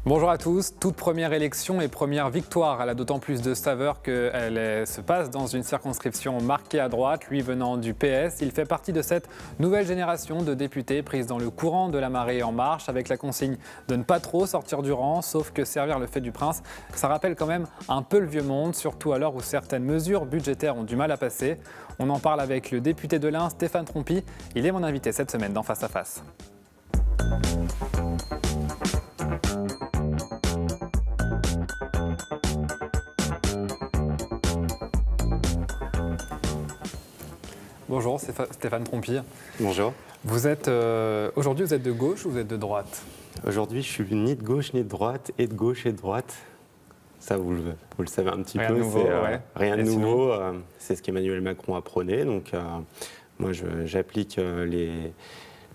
Bonjour à tous, toute première élection et première victoire, elle a d'autant plus de saveur qu'elle se passe dans une circonscription marquée à droite, lui venant du PS. Il fait partie de cette nouvelle génération de députés prise dans le courant de la marée En Marche, avec la consigne de ne pas trop sortir du rang, sauf que servir le fait du prince, ça rappelle quand même un peu le vieux monde, surtout à l'heure où certaines mesures budgétaires ont du mal à passer. On en parle avec le député de l'Ain, Stéphane Trompy. Il est mon invité cette semaine dans Face à Face. Bonjour, Stéphane Trompy. Bonjour. Aujourd'hui, vous êtes de gauche ou vous êtes de droite? Aujourd'hui, je suis ni de gauche ni de droite, et de gauche et de droite. Ça, vous le savez un petit peu. Rien de nouveau. C'est ce qu'Emmanuel Macron a prôné. Donc, moi, j'applique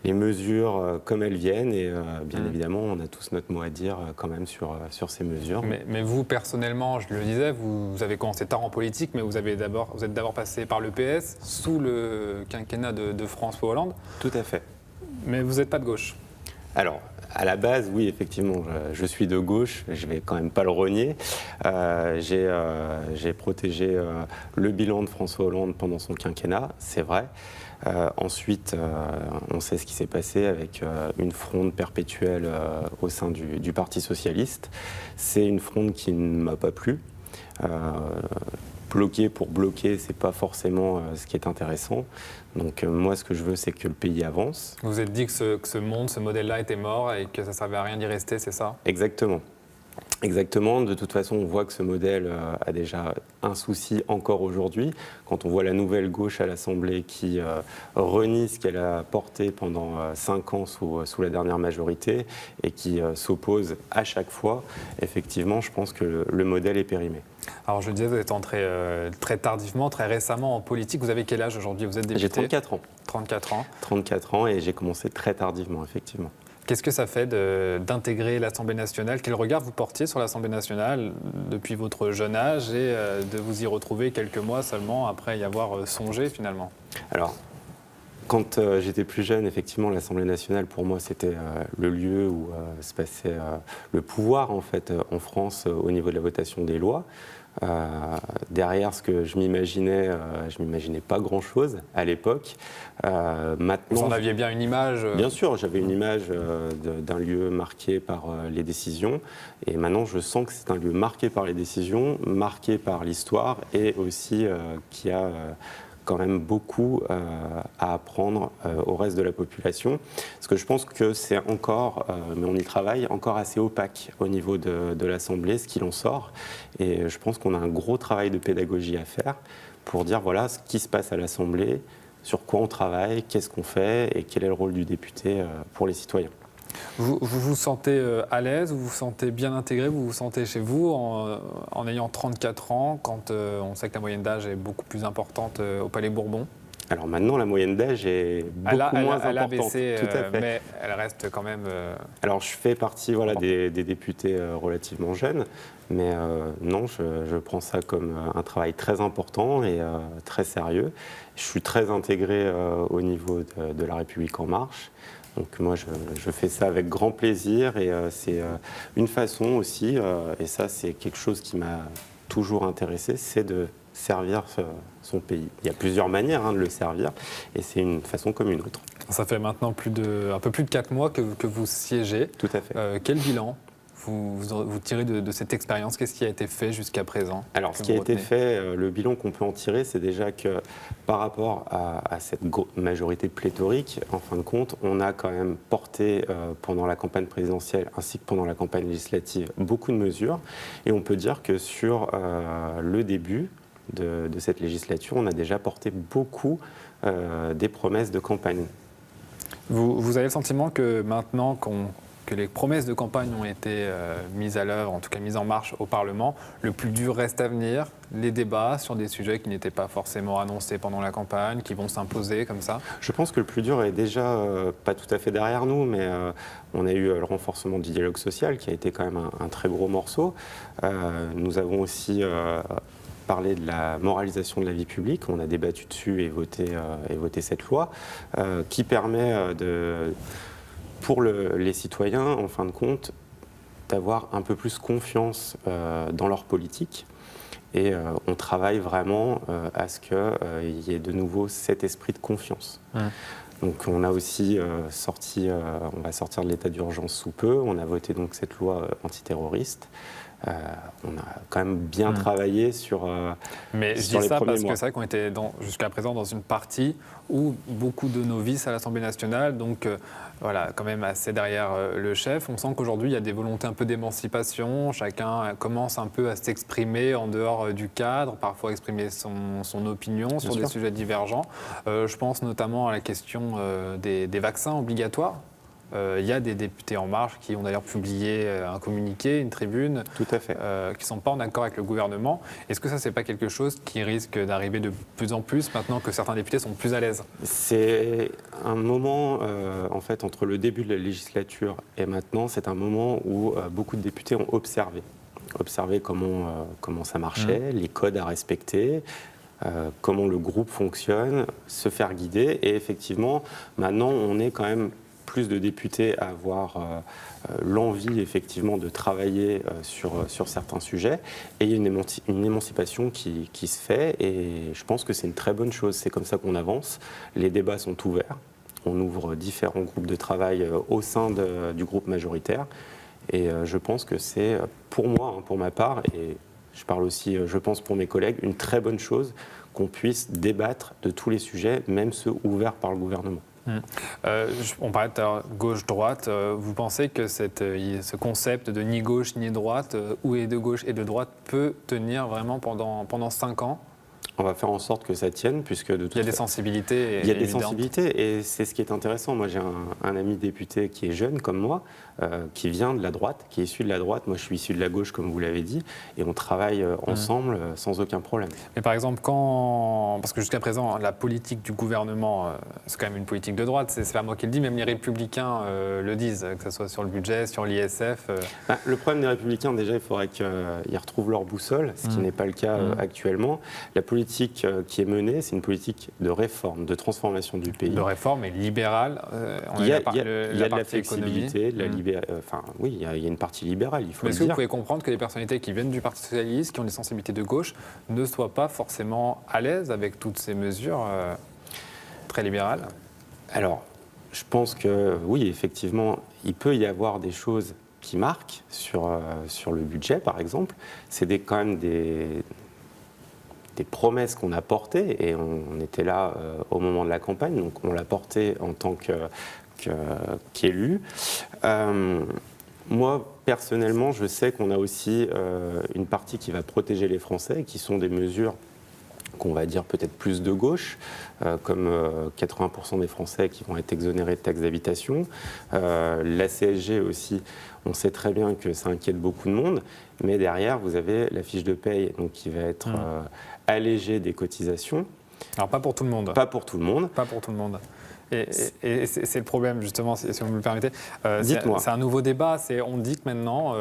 les mesures comme elles viennent. Et bien évidemment, on a tous notre mot à dire quand même sur ces mesures. Mais vous, personnellement, je le disais, vous avez commencé tard en politique, mais vous êtes d'abord passé par le PS, sous le quinquennat de François Hollande. Tout à fait. Mais vous n'êtes pas de gauche. Alors, à la base, oui, effectivement, je suis de gauche, je ne vais quand même pas le renier. J'ai protégé le bilan de François Hollande pendant son quinquennat, c'est vrai. Ensuite, on sait ce qui s'est passé avec une fronde perpétuelle au sein du Parti socialiste. C'est une fronde qui ne m'a pas plu. Bloquer pour bloquer, ce n'est pas forcément ce qui est intéressant. Donc moi, ce que je veux, c'est que le pays avance. Vous vous êtes dit que ce modèle-là était mort et que ça ne servait à rien d'y rester, c'est ça? Exactement. Exactement. De toute façon, on voit que ce modèle a déjà un souci encore aujourd'hui. Quand on voit la nouvelle gauche à l'Assemblée qui renie ce qu'elle a porté pendant 5 ans sous la dernière majorité et qui s'oppose à chaque fois, effectivement, je pense que le modèle est périmé. Alors je le disais, vous êtes entré très tardivement, très récemment en politique. Vous avez quel âge aujourd'hui? Vous êtes député? J'ai 34 ans. 34 ans. 34 ans et j'ai commencé très tardivement, effectivement. Qu'est-ce que ça fait d'intégrer l'Assemblée nationale? Quel regard vous portiez sur l'Assemblée nationale depuis votre jeune âge et de vous y retrouver quelques mois seulement après y avoir songé finalement? Alors, quand j'étais plus jeune, effectivement, l'Assemblée nationale, pour moi, c'était le lieu où se passait le pouvoir, en fait, en France, au niveau de la votation des lois. Derrière ce que je m'imaginais pas grand-chose à l'époque. Maintenant, vous en aviez bien une image? Bien sûr, j'avais une image d'un lieu marqué par les décisions. Et maintenant, je sens que c'est un lieu marqué par les décisions, marqué par l'histoire et aussi qui a quand même beaucoup à apprendre au reste de la population. Parce que je pense que c'est encore, mais on y travaille, encore assez opaque au niveau de l'Assemblée, ce qu'il en sort. Et je pense qu'on a un gros travail de pédagogie à faire pour dire voilà ce qui se passe à l'Assemblée, sur quoi on travaille, qu'est-ce qu'on fait et quel est le rôle du député pour les citoyens. Vous vous sentez à l'aise, vous vous sentez bien intégré, vous vous sentez chez vous en ayant 34 ans, quand on sait que la moyenne d'âge est beaucoup plus importante au Palais Bourbon? Alors maintenant, la moyenne d'âge est beaucoup moins importante. Elle a baissé, tout à fait. mais elle reste quand même... Alors je fais partie des députés relativement jeunes, mais non, je prends ça comme un travail très important et très sérieux. Je suis très intégré au niveau de La République En Marche. Donc moi, je fais ça avec grand plaisir et c'est une façon aussi, et ça c'est quelque chose qui m'a toujours intéressé, c'est de servir son pays. Il y a plusieurs manières de le servir et c'est une façon comme une autre. Ça fait maintenant un peu plus de 4 mois que vous siégez. Tout à fait. Quel bilan vous tirez de cette expérience? Qu'est-ce qui a été fait jusqu'à présent? Alors, ce qui a été fait, le bilan qu'on peut en tirer, c'est déjà que par rapport à cette majorité pléthorique, en fin de compte, on a quand même porté pendant la campagne présidentielle ainsi que pendant la campagne législative beaucoup de mesures. Et on peut dire que sur le début de cette législature, on a déjà porté beaucoup des promesses de campagne. Vous avez le sentiment que maintenant que que les promesses de campagne ont été mises à l'œuvre, en tout cas mises en marche au Parlement. Le plus dur reste à venir, les débats sur des sujets qui n'étaient pas forcément annoncés pendant la campagne, qui vont s'imposer comme ça. Je pense que le plus dur est déjà pas tout à fait derrière nous, mais on a eu le renforcement du dialogue social qui a été quand même un très gros morceau. Nous avons aussi parlé de la moralisation de la vie publique. On a débattu dessus et voté cette loi qui permet pour les citoyens, en fin de compte, d'avoir un peu plus confiance dans leur politique. Et on travaille vraiment à ce qu'il y ait de nouveau cet esprit de confiance. Donc on a aussi on va sortir de l'état d'urgence sous peu. On a voté donc cette loi antiterroriste. On a quand même bien travaillé sur Mais sur je dis les ça premiers parce mois. que c'est vrai qu'on était jusqu'à présent dans une partie où beaucoup de novices à l'Assemblée nationale, donc voilà, quand même assez derrière le chef. On sent qu'aujourd'hui, il y a des volontés un peu d'émancipation. Chacun commence un peu à s'exprimer en dehors du cadre, parfois exprimer son opinion sur des sujets divergents. Je pense notamment à la question des vaccins obligatoires. Il y a des députés En Marche qui ont d'ailleurs publié un communiqué, une tribune, Tout à fait. qui ne sont pas en accord avec le gouvernement. Est-ce que ça, c'est pas quelque chose qui risque d'arriver de plus en plus maintenant que certains députés sont plus à l'aise? C'est un moment, en fait, entre le début de la législature et maintenant, c'est un moment où beaucoup de députés ont observé comment ça marchait, les codes à respecter, comment le groupe fonctionne, se faire guider. Et effectivement, maintenant, on est quand même plus de députés à avoir l'envie effectivement de travailler sur certains sujets. Et il y a une émancipation qui se fait et je pense que c'est une très bonne chose. C'est comme ça qu'on avance. Les débats sont ouverts. On ouvre différents groupes de travail au sein du groupe majoritaire. Et je pense que c'est pour moi, pour ma part, et je parle aussi, je pense pour mes collègues, une très bonne chose qu'on puisse débattre de tous les sujets, même ceux ouverts par le gouvernement. On parlait de gauche-droite. Vous pensez que ce concept de ni gauche ni droite, ou est de gauche et de droite, peut tenir vraiment pendant 5 ans? On va faire en sorte que ça tienne, puisque de toute Il y a des sensibilités. Il y a des sensibilités et c'est ce qui est intéressant. Moi, j'ai un ami député qui est jeune comme moi, qui vient de la droite, qui est issu de la droite. Moi, je suis issu de la gauche, comme vous l'avez dit, et on travaille ensemble sans aucun problème. Mais par exemple, parce que jusqu'à présent, la politique du gouvernement, c'est quand même une politique de droite, c'est pas moi qui le dis, même les Républicains le disent, que ce soit sur le budget, sur l'ISF. Le problème des Républicains, déjà, il faudrait qu'ils retrouvent leur boussole, ce qui n'est pas le cas actuellement. La politique qui est menée, c'est une politique de réforme, de transformation du pays. De réforme et libérale. Il y a de la flexibilité, oui, il y a une partie libérale, il faut le Est-ce que vous dire. pouvez comprendre que les personnalités qui viennent du Parti socialiste, qui ont des sensibilités de gauche, ne soient pas forcément à l'aise avec toutes ces mesures très libérales? Alors, je pense que oui, effectivement, il peut y avoir des choses qui marquent sur le budget, par exemple. C'est quand même des promesses qu'on a portées, et on était là au moment de la campagne, donc on l'a porté en tant qu'élu. Moi, personnellement, je sais qu'on a aussi une partie qui va protéger les Français, qui sont des mesures qu'on va dire peut-être plus de gauche, comme 80% des Français qui vont être exonérés de taxes d'habitation. La CSG aussi, on sait très bien que ça inquiète beaucoup de monde, mais derrière, vous avez la fiche de paye donc, qui va être allégée des cotisations. Alors pas pour tout le monde. Pas pour tout le monde. Pas pour tout le monde. Et c'est le problème, justement, si vous me le permettez. Dites-moi. C'est un nouveau débat. On dit que maintenant,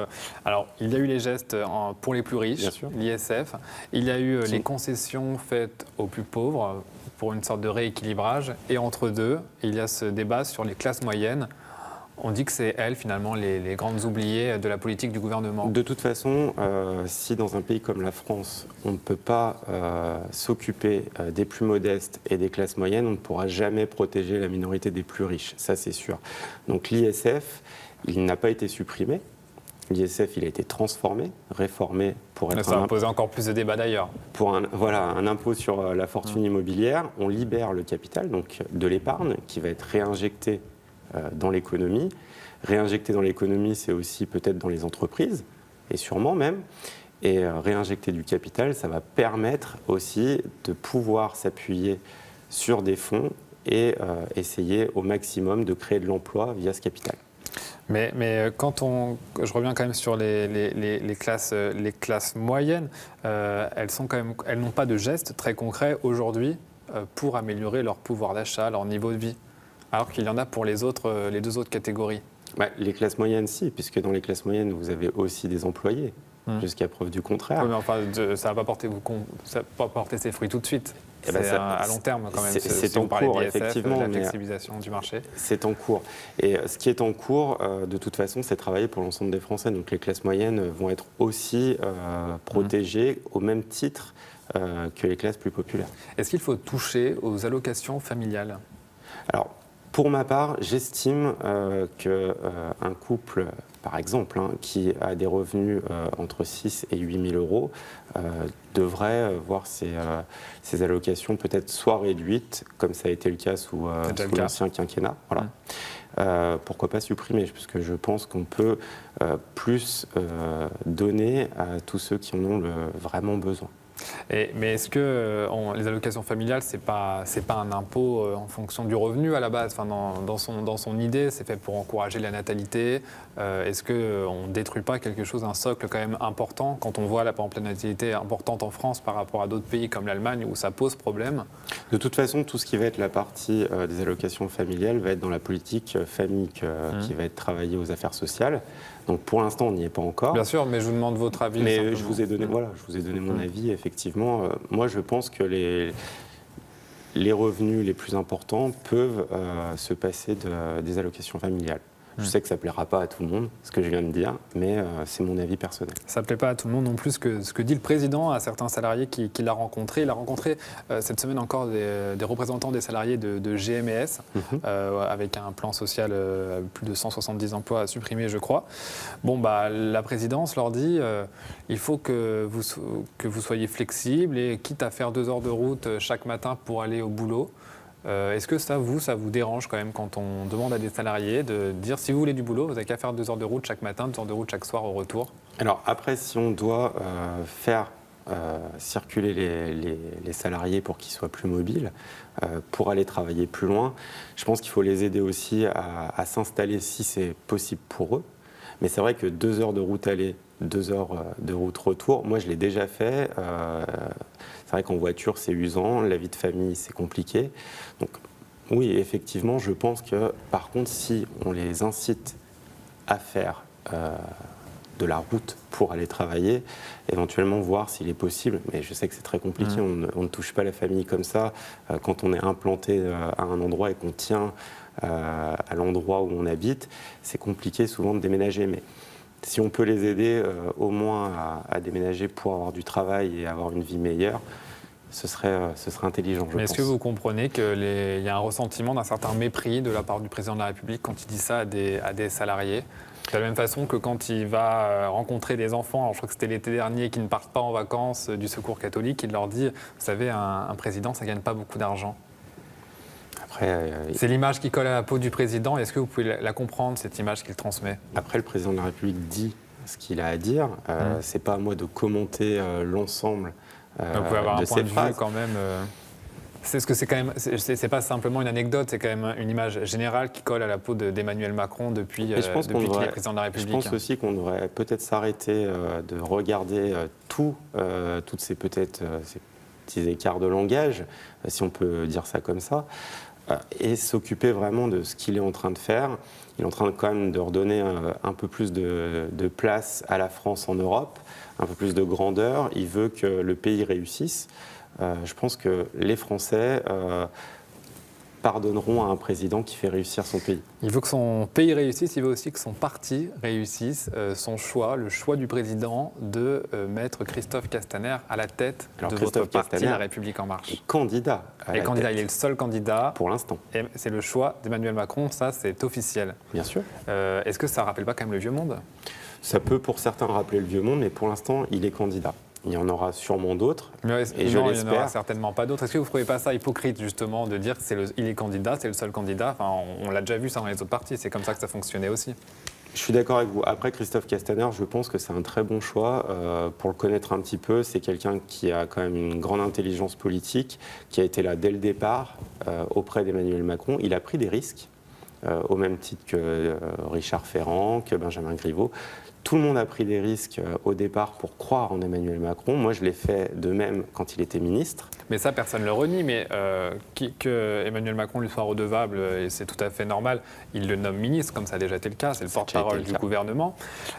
alors, il y a eu les gestes pour les plus riches, l'ISF. Il y a eu les concessions faites aux plus pauvres pour une sorte de rééquilibrage. Et entre deux, il y a ce débat sur les classes moyennes. On dit que c'est elles, finalement, les grandes oubliées de la politique du gouvernement. De toute façon, si dans un pays comme la France, on ne peut pas s'occuper des plus modestes et des classes moyennes, on ne pourra jamais protéger la minorité des plus riches, ça c'est sûr. Donc l'ISF, il n'a pas été supprimé. L'ISF, il a été transformé, réformé pour être ça va poser encore plus de débats d'ailleurs. Pour un impôt sur la fortune immobilière. On libère le capital, donc de l'épargne, qui va être réinjecté dans l'économie. Réinjecter dans l'économie, c'est aussi peut-être dans les entreprises, et sûrement même. Et réinjecter du capital, ça va permettre aussi de pouvoir s'appuyer sur des fonds et essayer au maximum de créer de l'emploi via ce capital. Mais je reviens quand même sur les classes moyennes, elles n'ont pas de gestes très concrets aujourd'hui pour améliorer leur pouvoir d'achat, leur niveau de vie, alors qu'il y en a pour les deux autres catégories. Les classes moyennes, si, puisque dans les classes moyennes, vous avez aussi des employés, jusqu'à preuve du contraire. Oui, mais enfin, ça va pas porter ses fruits tout de suite. C'est à long terme quand même. C'est en cours, effectivement. La flexibilisation du marché. C'est en cours. Et ce qui est en cours, de toute façon, c'est travailler pour l'ensemble des Français. Donc les classes moyennes vont être aussi protégées au même titre que les classes plus populaires. Est-ce qu'il faut toucher aux allocations familiales ? Alors, pour ma part, j'estime qu'un couple, par exemple, qui a des revenus entre 6 et 8 000 euros, devrait voir ses allocations peut-être soit réduites, comme ça a été le cas sous l'ancien quinquennat. Voilà. Pourquoi pas supprimer, parce que je pense qu'on peut plus donner à tous ceux qui en ont vraiment besoin. Mais est-ce que les allocations familiales, c'est pas un impôt en fonction du revenu à la base, enfin, dans son idée, c'est fait pour encourager la natalité. Est-ce qu'on ne détruit pas quelque chose, un socle quand même important, quand on voit par exemple la natalité importante en France par rapport à d'autres pays comme l'Allemagne où ça pose problème ? De toute façon, tout ce qui va être la partie des allocations familiales va être dans la politique famille qui va être travaillée aux affaires sociales. Donc pour l'instant, on n'y est pas encore. Bien sûr, mais je vous demande votre avis. Mais je vous ai donné mon avis, effectivement. Moi, je pense que les revenus les plus importants peuvent se passer des allocations familiales. Je sais que ça ne plaira pas à tout le monde, ce que je viens de dire, mais c'est mon avis personnel. Ça ne plaît pas à tout le monde non plus, ce que dit le président à certains salariés qu'il a rencontrés. Il a rencontré cette semaine encore des représentants des salariés de GMS, avec un plan social, plus de 170 emplois à supprimer, je crois. La présidence leur dit il faut que vous soyez flexibles et quitte à faire 2 heures de route chaque matin pour aller au boulot. Est-ce que ça vous dérange quand même quand on demande à des salariés de dire si vous voulez du boulot, vous n'avez qu'à faire 2 heures de route chaque matin, 2 heures de route chaque soir au retour ? Alors après, si on doit faire circuler les salariés pour qu'ils soient plus mobiles, pour aller travailler plus loin, je pense qu'il faut les aider aussi à s'installer si c'est possible pour eux. Mais c'est vrai que 2 heures de route aller, 2 heures de route retour, moi je l'ai déjà fait. C'est vrai qu'en voiture c'est usant, la vie de famille c'est compliqué. Donc oui, effectivement, je pense que par contre si on les incite à faire de la route pour aller travailler, éventuellement voir s'il est possible, mais je sais que c'est très compliqué, on ne touche pas la famille comme ça. Quand on est implanté à un endroit et qu'on tient à l'endroit où on habite, c'est compliqué souvent de déménager. Mais si on peut les aider au moins à déménager pour avoir du travail et avoir une vie meilleure, ce serait intelligent, je pense. Mais est-ce que vous comprenez qu'il y a un ressentiment d'un certain mépris de la part du président de la République quand il dit ça à des salariés ? De la même façon que quand il va rencontrer des enfants, alors je crois que c'était l'été dernier, qui ne partent pas en vacances du Secours catholique, il leur dit, vous savez, un président, ça ne gagne pas beaucoup d'argent. C'est l'image qui colle à la peau du président. Est-ce que vous pouvez la comprendre, cette image qu'il transmet ? Après, le président de la République dit ce qu'il a à dire. C'est pas à moi de commenter l'ensemble vous pouvez avoir de un point ces de phrases. vue quand même. C'est quand même, c'est pas simplement une anecdote, c'est quand même une image générale qui colle à la peau d'Emmanuel Macron depuis qu'il est président de la République. Je pense aussi qu'on devrait peut-être s'arrêter de regarder toutes ces ces petits écarts de langage, si on peut dire ça comme ça, et s'occuper vraiment de ce qu'il est en train de faire. Il est en train quand même de redonner un peu plus de place à la France en Europe, un peu plus de grandeur. Il veut que le pays réussisse. Je pense que les Français pardonneront à un président qui fait réussir son pays. Il veut que son pays réussisse, il veut aussi que son parti réussisse. Son choix, le choix du président de mettre Christophe Castaner à la tête de votre parti, La République En Marche. Est candidat à la tête. Il est le seul candidat. Pour l'instant. Et c'est le choix d'Emmanuel Macron, ça c'est officiel. Bien sûr. Est-ce que ça ne rappelle pas quand même le vieux monde ? Ça peut pour certains rappeler le vieux monde, mais pour l'instant, il est candidat. Il y en aura sûrement d'autres, et je l'espère. Il n'y en aura certainement pas d'autres. Est-ce que vous ne trouvez pas ça hypocrite, justement, de dire qu'il est candidat, c'est le seul candidat ? Enfin, on l'a déjà vu ça dans les autres partis, c'est comme ça que ça fonctionnait aussi. Je suis d'accord avec vous. Après, Christophe Castaner, je pense que c'est un très bon choix. Pour le connaître un petit peu, c'est quelqu'un qui a quand même une grande intelligence politique, qui a été là dès le départ auprès d'Emmanuel Macron. Il a pris des risques. au même titre que Richard Ferrand, que Benjamin Griveaux. Tout le monde a pris des risques au départ pour croire en Emmanuel Macron. Moi, je l'ai fait de même quand il était ministre. Mais ça, personne ne le renie, mais que Emmanuel Macron lui soit redevable, et c'est tout à fait normal, il le nomme ministre, comme ça a déjà été le cas, c'est le porte-parole du gouvernement.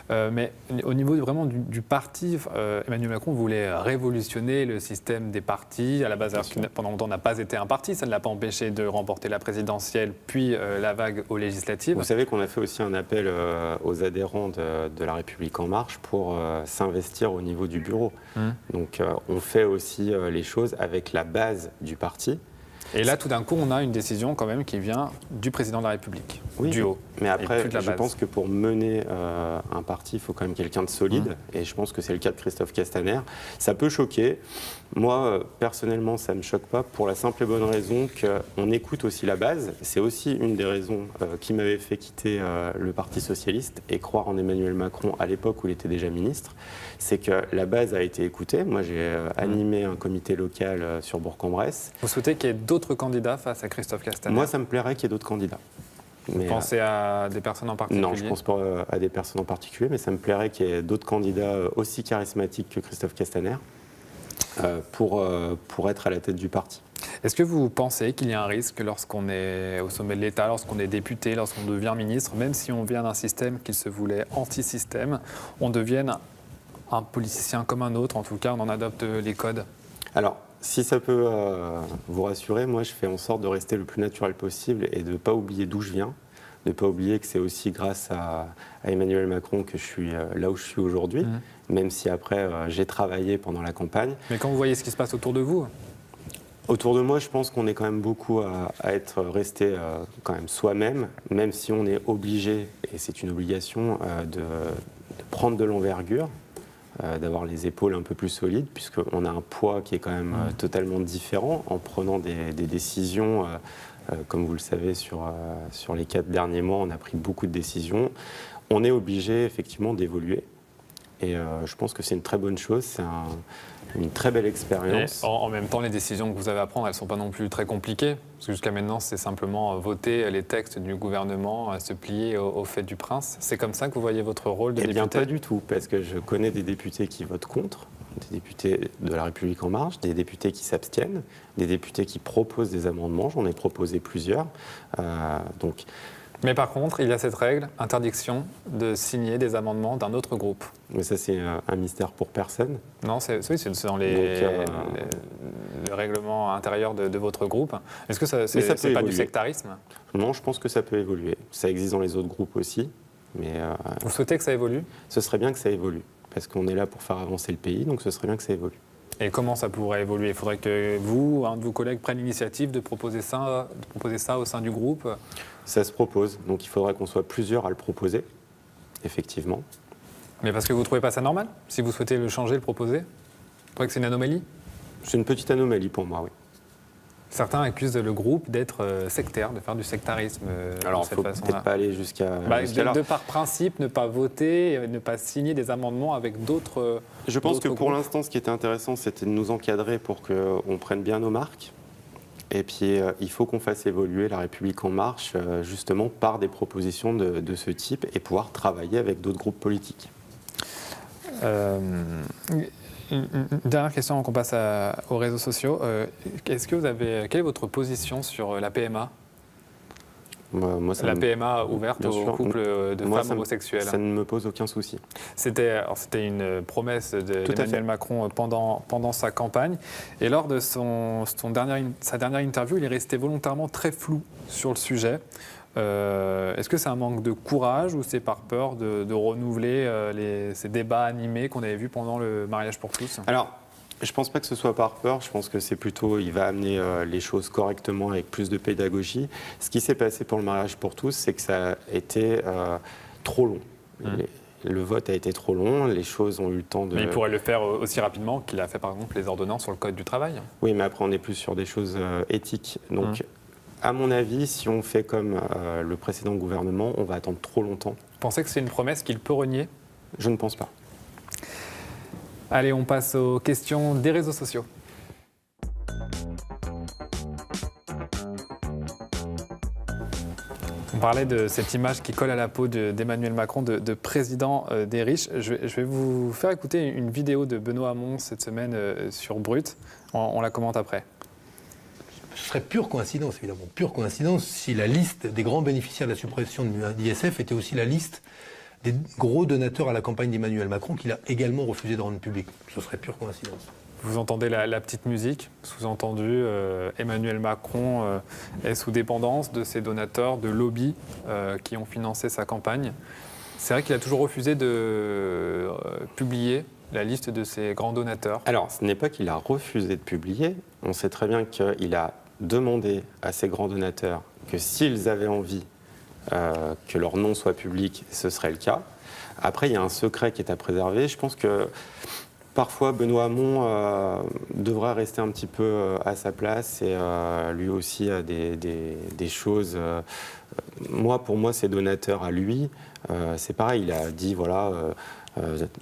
Mais au niveau vraiment du parti, Emmanuel Macron voulait révolutionner le système des partis. À la base, pendant longtemps, n'a pas été un parti, ça ne l'a pas empêché de remporter la présidentielle, puis la vague aux législatives. Vous savez qu'on a fait aussi un appel aux adhérents de la République En Marche pour s'investir au niveau du bureau. Donc on fait aussi les choses avec la base du parti. Et là, tout d'un coup, on a une décision quand même qui vient du président de la République, oui, du haut. Mais après, je pense que pour mener un parti, il faut quand même quelqu'un de solide. Et je pense que c'est le cas de Christophe Castaner. Ça peut choquer. Moi, personnellement, ça ne me choque pas pour la simple et bonne raison qu'on écoute aussi la base. C'est aussi une des raisons qui m'avait fait quitter le Parti socialiste et croire en Emmanuel Macron à l'époque où il était déjà ministre. C'est que la base a été écoutée. Moi, j'ai animé un comité local sur Bourg-en-Bresse. Vous souhaitez qu'il y ait d'autres candidats face à Christophe Castaner? Moi, ça me plairait qu'il y ait d'autres candidats. Vous pensez à des personnes en particulier? Non, je ne pense pas à des personnes en particulier, mais ça me plairait qu'il y ait d'autres candidats aussi charismatiques que Christophe Castaner pour être à la tête du parti. Est-ce que vous pensez qu'il y a un risque lorsqu'on est au sommet de l'État, lorsqu'on est député, lorsqu'on devient ministre, même si on vient d'un système qui se voulait anti-système, on devienne un politicien comme un autre, en tout cas on en adopte les codes? Alors, si ça peut vous rassurer, moi je fais en sorte de rester le plus naturel possible et de ne pas oublier d'où je viens, de ne pas oublier que c'est aussi grâce à Emmanuel Macron que je suis là où je suis aujourd'hui, même si après j'ai travaillé pendant la campagne. Mais quand vous voyez ce qui se passe autour de vous? Autour de moi, je pense qu'on est quand même beaucoup à être resté quand même soi-même, même si on est obligé, et c'est une obligation, de prendre de l'envergure, d'avoir les épaules un peu plus solides, puisqu'on a un poids qui est quand même totalement différent en prenant des décisions. Comme vous le savez, sur les 4 derniers mois, on a pris beaucoup de décisions. On est obligé effectivement d'évoluer. Et je pense que c'est une très bonne chose, c'est une très belle expérience. En même temps, les décisions que vous avez à prendre, elles ne sont pas non plus très compliquées. Parce que jusqu'à maintenant, c'est simplement voter les textes du gouvernement, se plier au fait du prince. C'est comme ça que vous voyez votre rôle de député? Eh bien, pas du tout, parce que je connais des députés qui votent contre, des députés de la République En Marche, des députés qui s'abstiennent, des députés qui proposent des amendements. J'en ai proposé plusieurs. Mais par contre, il y a cette règle, interdiction de signer des amendements d'un autre groupe. Mais ça, c'est un mystère pour personne. Non, c'est dans le règlement intérieur de votre groupe. Est-ce que c'est pas du sectarisme? Non, je pense que ça peut évoluer. Ça existe dans les autres groupes aussi. Mais vous souhaitez que ça évolue? Ce serait bien que ça évolue, parce qu'on est là pour faire avancer le pays, donc ce serait bien que ça évolue. Et comment ça pourrait évoluer? Il faudrait que vous, un de vos collègues, prenne l'initiative de proposer ça au sein du groupe? Ça se propose, donc il faudrait qu'on soit plusieurs à le proposer, effectivement. Mais parce que vous ne trouvez pas ça normal? Si vous souhaitez le changer, le proposer? Vous trouvez que c'est une anomalie? C'est une petite anomalie pour moi, oui. Certains accusent le groupe d'être sectaire, de faire du sectarisme. Alors, il ne faut peut-être pas aller jusqu'à là. De par principe, ne pas voter, ne pas signer des amendements avec d'autres. Je pense que pour l'instant, ce qui était intéressant, c'était de nous encadrer pour qu'on prenne bien nos marques. Et puis, il faut qu'on fasse évoluer la République En Marche, justement, par des propositions de ce type et pouvoir travailler avec d'autres groupes politiques. Une dernière question avant qu'on passe aux réseaux sociaux. Quelle est votre position sur la PMA? La PMA ouverte aux couples de femmes homosexuelles. Ça ne me pose aucun souci. C'était une promesse d'Emmanuel Macron pendant sa campagne. Et lors de sa dernière interview, il est resté volontairement très flou sur le sujet. Est-ce que c'est un manque de courage ou c'est par peur de renouveler ces débats animés qu'on avait vus pendant le mariage pour tous? Alors, je ne pense pas que ce soit par peur, je pense que c'est plutôt, il va amener les choses correctement avec plus de pédagogie. Ce qui s'est passé pour le mariage pour tous, c'est que ça a été trop long. Le vote a été trop long, les choses ont eu le temps de... Mais il pourrait le faire aussi rapidement qu'il a fait par exemple les ordonnances sur le Code du travail. Oui, mais après on est plus sur des choses éthiques. Donc, à mon avis, si on fait comme le précédent gouvernement, on va attendre trop longtemps. Vous pensez que c'est une promesse qu'il peut renier? Je ne pense pas. Allez, on passe aux questions des réseaux sociaux. On parlait de cette image qui colle à la peau d'Emmanuel Macron, de président des riches. Je vais vous faire écouter une vidéo de Benoît Hamon cette semaine sur Brut. On la commente après. Ce serait pure coïncidence, évidemment, pure coïncidence si la liste des grands bénéficiaires de la suppression de l'ISF était aussi la liste des gros donateurs à la campagne d'Emmanuel Macron qu'il a également refusé de rendre public. Ce serait pure coïncidence. Vous entendez la petite musique, sous-entendu, Emmanuel Macron est sous dépendance de ses donateurs, de lobbies qui ont financé sa campagne. C'est vrai qu'il a toujours refusé de publier la liste de ses grands donateurs. Alors, ce n'est pas qu'il a refusé de publier. On sait très bien qu'il a demandé à ses grands donateurs que s'ils avaient envie que leur nom soit public, ce serait le cas. Après, il y a un secret qui est à préserver. Je pense que parfois, Benoît Hamon devrait rester un petit peu à sa place et lui aussi a des choses. Pour moi, ses donateurs à lui, c'est pareil. Il a dit voilà,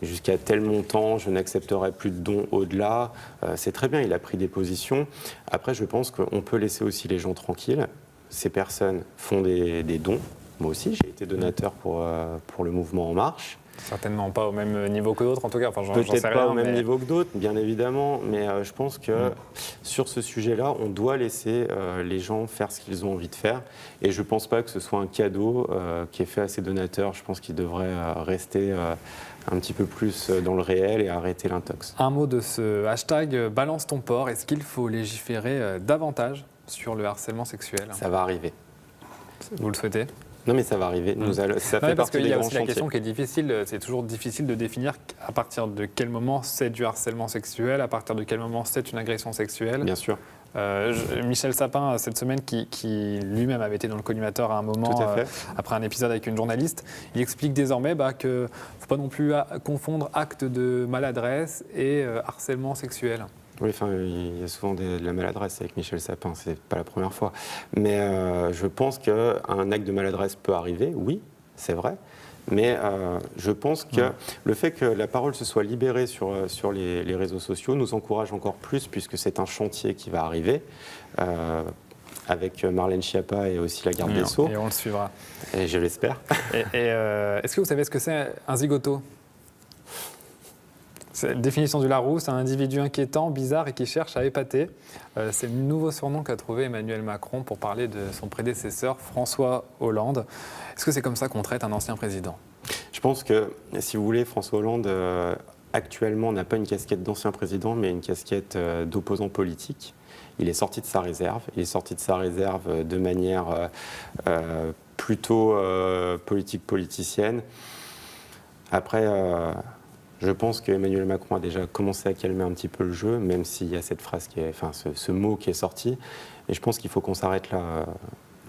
jusqu'à tel montant, je n'accepterai plus de dons au-delà. C'est très bien. Il a pris des positions. Après, je pense qu'on peut laisser aussi les gens tranquilles. Ces personnes font des dons. Moi aussi, j'ai été donateur pour le mouvement En Marche. Certainement pas au même niveau que d'autres, en tout cas. Enfin, peut-être pas au même niveau que d'autres, bien évidemment, mais je pense que sur ce sujet-là, on doit laisser les gens faire ce qu'ils ont envie de faire. Et je ne pense pas que ce soit un cadeau qui est fait à ces donateurs. Je pense qu'ils devraient rester un petit peu plus dans le réel et arrêter l'intox. Un mot de ce hashtag Balance ton porc. Est-ce qu'il faut légiférer davantage sur le harcèlement sexuel ? Ça va arriver. Vous le souhaitez ? Non, mais ça va arriver. Ça fait parce qu'il y a aussi la chantiers. question qui est difficile. C'est toujours difficile de définir à partir de quel moment c'est du harcèlement sexuel, à partir de quel moment c'est une agression sexuelle. Bien sûr. Michel Sapin, cette semaine, qui lui-même avait été dans le collimateur à un moment, après un épisode avec une journaliste, il explique désormais qu'il ne faut pas non plus confondre acte de maladresse et harcèlement sexuel. Oui, il y a souvent de la maladresse avec Michel Sapin, c'est pas la première fois. Mais je pense qu'un acte de maladresse peut arriver, oui, c'est vrai. Mais je pense que le fait que la parole se soit libérée sur les réseaux sociaux nous encourage encore plus, puisque c'est un chantier qui va arriver avec Marlène Schiappa et aussi la garde des Sceaux. Et on le suivra. Et je l'espère. Est-ce que vous savez ce que c'est un zigoto ? C'est la définition du Larousse, un individu inquiétant, bizarre et qui cherche à épater. C'est le nouveau surnom qu'a trouvé Emmanuel Macron pour parler de son prédécesseur François Hollande. Est-ce que c'est comme ça qu'on traite un ancien président ? Je pense que, si vous voulez, François Hollande, actuellement, n'a pas une casquette d'ancien président, mais une casquette d'opposant politique. Il est sorti de sa réserve. Il est sorti de sa réserve de manière plutôt politique-politicienne. Après... je pense qu'Emmanuel Macron a déjà commencé à calmer un petit peu le jeu, même s'il y a cette phrase ce mot qui est sorti. Et je pense qu'il faut qu'on s'arrête là.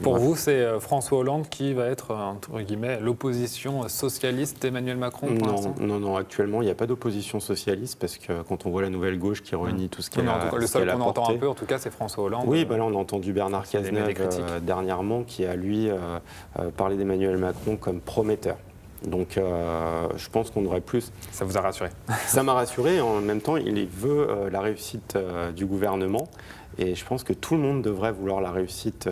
Pour vous, c'est François Hollande qui va être, entre guillemets, l'opposition socialiste d'Emmanuel Macron pour l'instant ? Non, actuellement, il n'y a pas d'opposition socialiste, parce que quand on voit la nouvelle gauche qui réunit tout ce qu'elle a apporté... Le seul qu'on entend un peu, en tout cas, c'est François Hollande. Oui, là, on a entendu Bernard Cazeneuve dernièrement, qui a, lui, parlé d'Emmanuel Macron comme prometteur. Donc je pense qu'on aurait plus... Ça vous a rassuré ? Ça m'a rassuré. En même temps, il veut la réussite du gouvernement. Et je pense que tout le monde devrait vouloir la réussite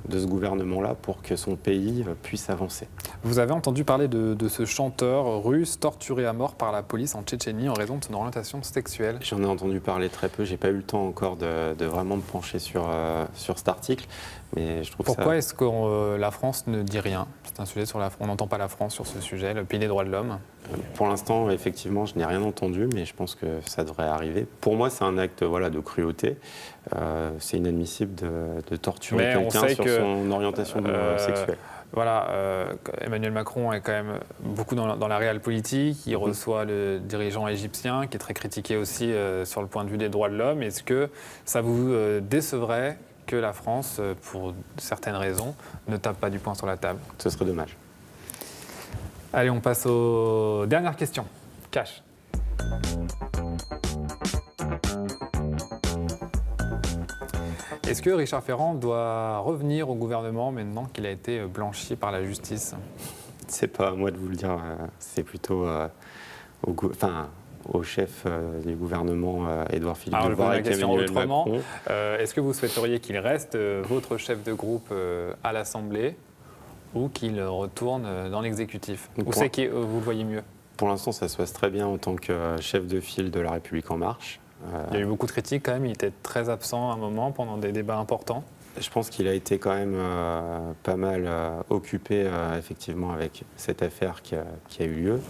de ce gouvernement-là pour que son pays puisse avancer. Vous avez entendu parler de ce chanteur russe torturé à mort par la police en Tchétchénie en raison de son orientation sexuelle ? J'en ai entendu parler très peu. J'ai pas eu le temps encore de vraiment me pencher sur cet article. Mais je trouve Pourquoi est-ce que la France ne dit rien ? C'est un sujet on n'entend pas la France sur ce sujet, le pays des droits de l'homme. Pour l'instant, effectivement, je n'ai rien entendu, mais je pense que ça devrait arriver. Pour moi, c'est un acte de cruauté. C'est inadmissible de torturer quelqu'un sur son orientation sexuelle. Emmanuel Macron est quand même beaucoup dans la réelle politique. Il reçoit le dirigeant égyptien, qui est très critiqué aussi sur le point de vue des droits de l'homme. Est-ce que ça vous décevrait que la France, pour certaines raisons, ne tape pas du poing sur la table ? Ce serait dommage. Allez, on passe aux dernières questions. Cash. Est-ce que Richard Ferrand doit revenir au gouvernement maintenant qu'il a été blanchi par la justice ? C'est pas à moi de vous le dire, c'est plutôt au chef du gouvernement, Édouard Philippe Devoiret, et Emmanuel Macron. Est-ce que vous souhaiteriez qu'il reste votre chef de groupe à l'Assemblée ? ou qu'il retourne dans l'exécutif? Où Pour- c'est que vous le voyez mieux? Pour l'instant, ça se passe très bien en tant que chef de file de La République En Marche. Il y a eu beaucoup de critiques quand même, il était très absent à un moment pendant des débats importants. Je pense qu'il a été quand même pas mal occupé effectivement avec cette affaire qui a eu lieu.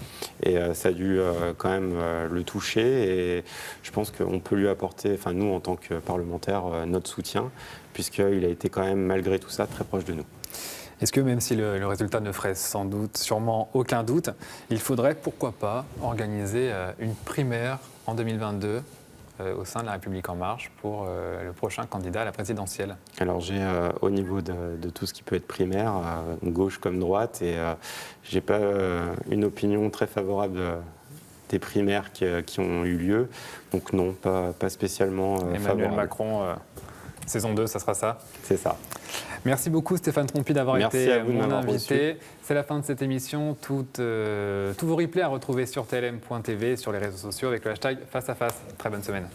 Et ça a dû quand même le toucher. Et je pense qu'on peut lui apporter, enfin nous en tant que parlementaires, notre soutien, puisqu'il a été quand même malgré tout ça très proche de nous. Est-ce que même si le résultat ne ferait sûrement aucun doute, il faudrait pourquoi pas organiser une primaire en 2022 au sein de La République En Marche pour le prochain candidat à la présidentielle? Alors j'ai au niveau de tout ce qui peut être primaire, gauche comme droite, et j'ai pas une opinion très favorable des primaires qui ont eu lieu. Donc non, pas spécialement Emmanuel favorable. Macron, saison 2, ça sera ça? C'est ça. Merci beaucoup Stéphane Trompi d'avoir Merci été à vous de mon m'avoir invité. C'est la fin de cette émission. Tous vos replays à retrouver sur tlm.tv, sur les réseaux sociaux avec le hashtag face à face. Très bonne semaine.